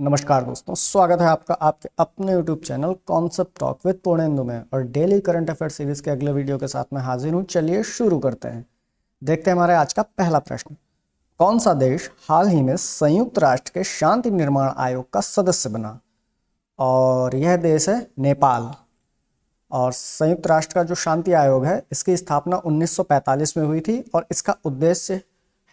नमस्कार दोस्तों, स्वागत है आपका आपके अपने YouTube channel concept talk with Purnendu में। और डेली करंट अफेयर सीरीज के अगले वीडियो के साथ मैं हाजिर हूं। चलिए शुरू करते हैं। देखते हैं हमारे आज का पहला प्रश्न। कौन सा देश हाल ही में संयुक्त राष्ट्र के शांति निर्माण आयोग का सदस्य बना? और यह देश है नेपाल। और संयुक्त राष्ट्र का जो शांति आयोग है, इसकी स्थापना 1945 में हुई थी और इसका उद्देश्य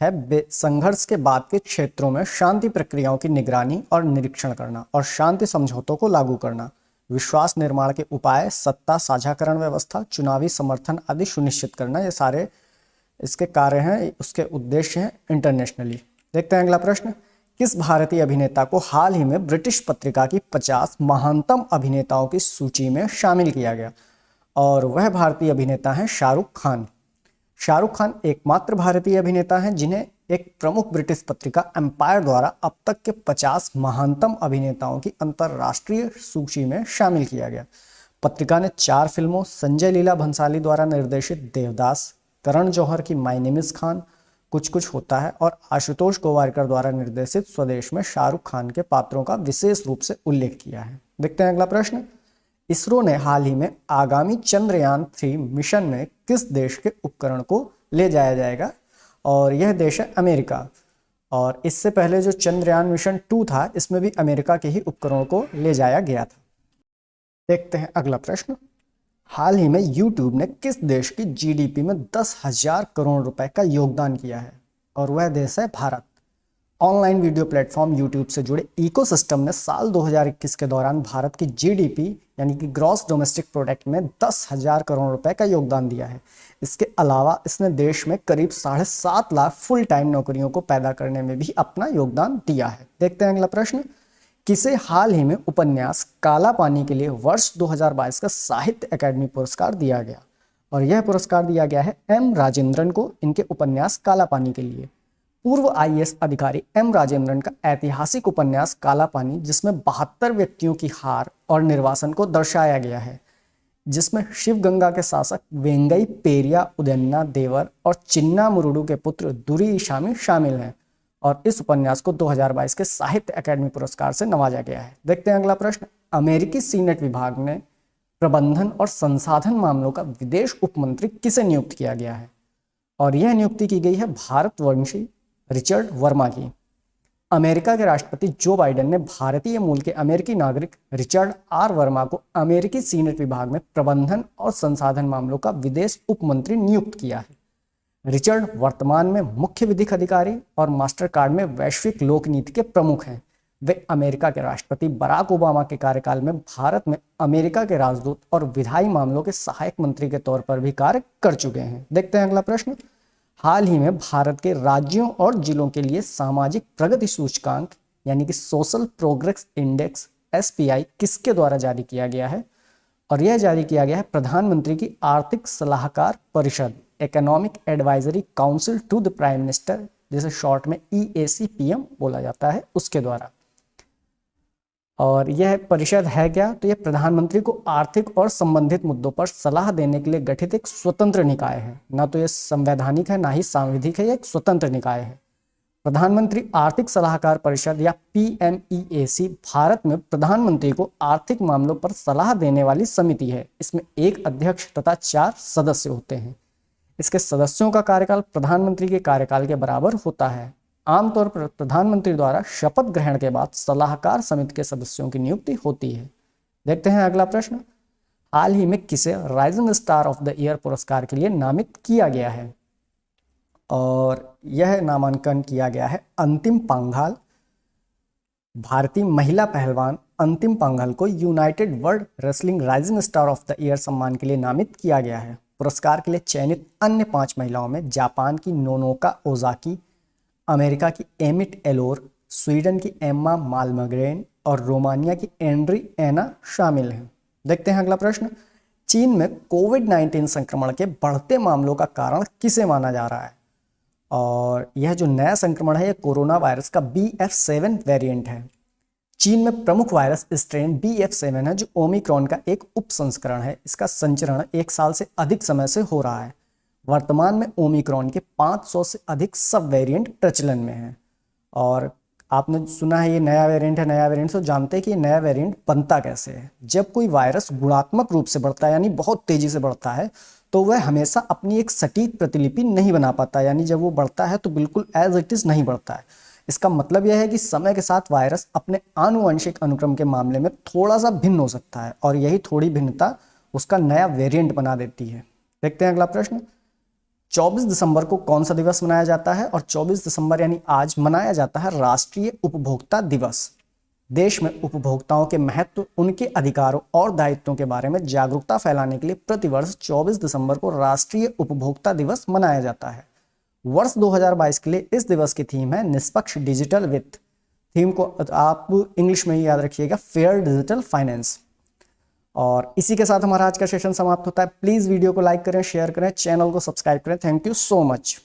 है संघर्ष के बाद के क्षेत्रों में शांति प्रक्रियाओं की निगरानी और निरीक्षण करना और शांति समझौतों को लागू करना, विश्वास निर्माण के उपाय, सत्ता साझाकरण व्यवस्था, चुनावी समर्थन आदि सुनिश्चित करना। ये सारे इसके कार्य हैं, उसके उद्देश्य हैं इंटरनेशनली। देखते हैं अगला प्रश्न। किस भारतीय अभिनेता को हाल ही में ब्रिटिश पत्रिका की 50 महानतम अभिनेताओं की सूची में शामिल किया गया? और वह भारतीय अभिनेता हैं शाहरुख खान। शाहरुख खान एकमात्र भारतीय अभिनेता हैं जिन्हें एक प्रमुख ब्रिटिश पत्रिका एम्पायर द्वारा अब तक के 50 महानतम अभिनेताओं की अंतर्राष्ट्रीय सूची में शामिल किया गया। पत्रिका ने 4 फिल्मों, संजय लीला भंसाली द्वारा निर्देशित देवदास, करण जौहर की माय नेम इज खान, कुछ कुछ होता है और आशुतोष गोवारिकर द्वारा निर्देशित स्वदेश में शाहरुख खान के पात्रों का विशेष रूप से उल्लेख किया है। देखते हैं अगला प्रश्न। इसरो ने हाल ही में आगामी चंद्रयान 3 मिशन में किस देश के उपकरण को ले जाया जाएगा? और यह देश है अमेरिका। और इससे पहले जो चंद्रयान मिशन 2 था, इसमें भी अमेरिका के ही उपकरणों को ले जाया गया था। देखते हैं अगला प्रश्न। हाल ही में यूट्यूब ने किस देश की जीडीपी में 10,000 करोड़ रुपए का योगदान किया है? और वह देश है Bharat. Online video platform YouTube से जुड़े इकोसिस्टम ने साल 2021 के दौरान भारत की जीडीपी यानी कि ग्रॉस डोमेस्टिक प्रोडक्ट में 10,000 करोड़ रुपए का योगदान दिया है। इसके अलावा इसने देश में करीब 7.5 लाख फुल टाइम नौकरियों को पैदा करने में भी अपना योगदान दिया है। देखते हैं अगला प्रश्न। किसे हाल ही में उपन्यास काला पानी के लिए वर्ष 2022 का साहित्य अकादमी पुरस्कार दिया गया? और यह पुरस्कार दिया गया है एम राजेंद्रन को, इनके उपन्यास काला पानी के लिए। पूर्व आईएएस अधिकारी एम राजेंद्रन का ऐतिहासिक उपन्यास काला पानी, जिसमें 72 व्यक्तियों की हार और निर्वासन को दर्शाया गया है, जिसमें शिवगंगा के शासक वेंगई पेरिया उदयन्ना देवर और चिन्ना मुरुडू के पुत्र दुर्ईशामी शामिल हैं। और इस उपन्यास को 2022 के साहित्य अकादमी पुरस्कार से नवाजा गया है। देखते हैं अगला प्रश्न। अमेरिकी सीनेट विभाग में प्रबंधन और संसाधन मामलों का विदेश उपमंत्री किसे नियुक्त किया गया है? और यह नियुक्ति की गई है भारतवंशी रिचर्ड वर्मा की। अमेरिका के राष्ट्रपति जो बाइडेन ने भारतीय मूल के अमेरिकी नागरिक रिचर्ड आर वर्मा को अमेरिकी सीनेट विभाग में प्रबंधन और संसाधन मामलों का विदेश उपमंत्री नियुक्त किया है। रिचर्ड वर्तमान में मुख्य विधिक अधिकारी और मास्टर कार्ड में वैश्विक लोक नीति के प्रमुख हैं। वे अमेरिका के राष्ट्रपति बराक ओबामा के कार्यकाल में भारत में अमेरिका के राजदूत और विधायी मामलों के सहायक मंत्री के तौर पर भी कार्य कर चुके हैं। देखते हैं अगला प्रश्न। हाल ही में भारत के राज्यों और जिलों के लिए सामाजिक प्रगति सूचकांक यानी कि सोशल प्रोग्रेस इंडेक्स SPI किसके द्वारा जारी किया गया है? और यह जारी किया गया है प्रधानमंत्री की आर्थिक सलाहकार परिषद, economic advisory council to the prime minister, जिसे शॉर्ट में EACPM बोला जाता है, उसके द्वारा। और यह परिषद है क्या? तो यह प्रधानमंत्री को आर्थिक और संबंधित मुद्दों पर सलाह देने के लिए गठित एक स्वतंत्र निकाय है। ना तो यह संवैधानिक है, ना ही सांविधिक है, यह एक स्वतंत्र निकाय है। प्रधानमंत्री आर्थिक सलाहकार परिषद या PMEAC भारत में प्रधानमंत्री को आर्थिक मामलों पर सलाह देने वाली समिति है। इसमें एक अध्यक्ष तथा 4 सदस्य होते हैं। इसके सदस्यों का कार्यकाल प्रधानमंत्री के कार्यकाल के बराबर होता है। आमतौर पर प्रधानमंत्री द्वारा शपथ ग्रहण के बाद सलाहकार समिति के सदस्यों की नियुक्ति होती है। देखते हैं अगला प्रश्न। हाल ही में किसे rising star of the year पुरस्कार के लिए नामित किया गया है? और यह नामांकन किया गया है अंतिम पांघाल। भारतीय महिला पहलवान अंतिम पांघाल को United world wrestling rising star of the year सम्मान के लिए नामित किया गया है। पुरस्कार के लिए चयनित अन्य 5 महिलाओं में जापान की नोनोका ओजाकी, अमेरिका की एमिट एलोर, स्वीडन की एम्मा मालमग्रेन और रोमानिया की एंड्री एना शामिल हैं। देखते हैं अगला प्रश्न। चीन में कोविड-19 संक्रमण के बढ़ते मामलों का कारण किसे माना जा रहा है? और यह जो नया संक्रमण है, यह कोरोना वायरस का BF7 वेरिएंट है। चीन में प्रमुख वायरस स्ट्रेन BF7 है, जो ओमिक्रॉन का एक उपसंस्करण है। इसका संचरण 1 साल से अधिक समय से हो रहा है। वर्तमान में ओमिक्रॉन के 500 से अधिक सब वेरिएंट प्रचलन में हैं और आपने सुना है ये नया वेरिएंट है, नया वेरिएंट, तो जानते हैं कि ये नया वेरिएंट बनता कैसे है। जब कोई वायरस गुणात्मक रूप से बढ़ता है यानी बहुत तेजी से बढ़ता है तो वह हमेशा अपनी एक सटीक प्रतिलिपि नहीं बना पाता, यानी जब वो बढ़ता है तो बिल्कुल एज इट इज नहीं बढ़ता है। इसका मतलब यह है कि समय के साथ वायरस अपने आनुवंशिक अनुक्रम के मामले में थोड़ा सा भिन्न हो सकता है और यही थोड़ी भिन्नता उसका नया वेरिएंट बना देती है। देखते हैं अगला प्रश्न। 24 दिसंबर को कौन सा दिवस मनाया जाता है? और 24 दिसंबर यानी आज मनाया जाता है राष्ट्रीय उपभोक्ता दिवस। देश में उपभोक्ताओं के महत्व, उनके अधिकारों और दायित्वों के बारे में जागरूकता फैलाने के लिए प्रतिवर्ष 24 दिसंबर को राष्ट्रीय उपभोक्ता दिवस मनाया जाता है। वर्ष 2022 के लिए इस दिवस की थीम है निष्पक्ष डिजिटल वित्त। थीम को आप इंग्लिश में ही याद रखिएगा, फेयर डिजिटल फाइनेंस। और इसी के साथ हमारा आज का सेशन समाप्त होता है। प्लीज वीडियो को लाइक करें, शेयर करें, चैनल को सब्सक्राइब करें। Thank you so much.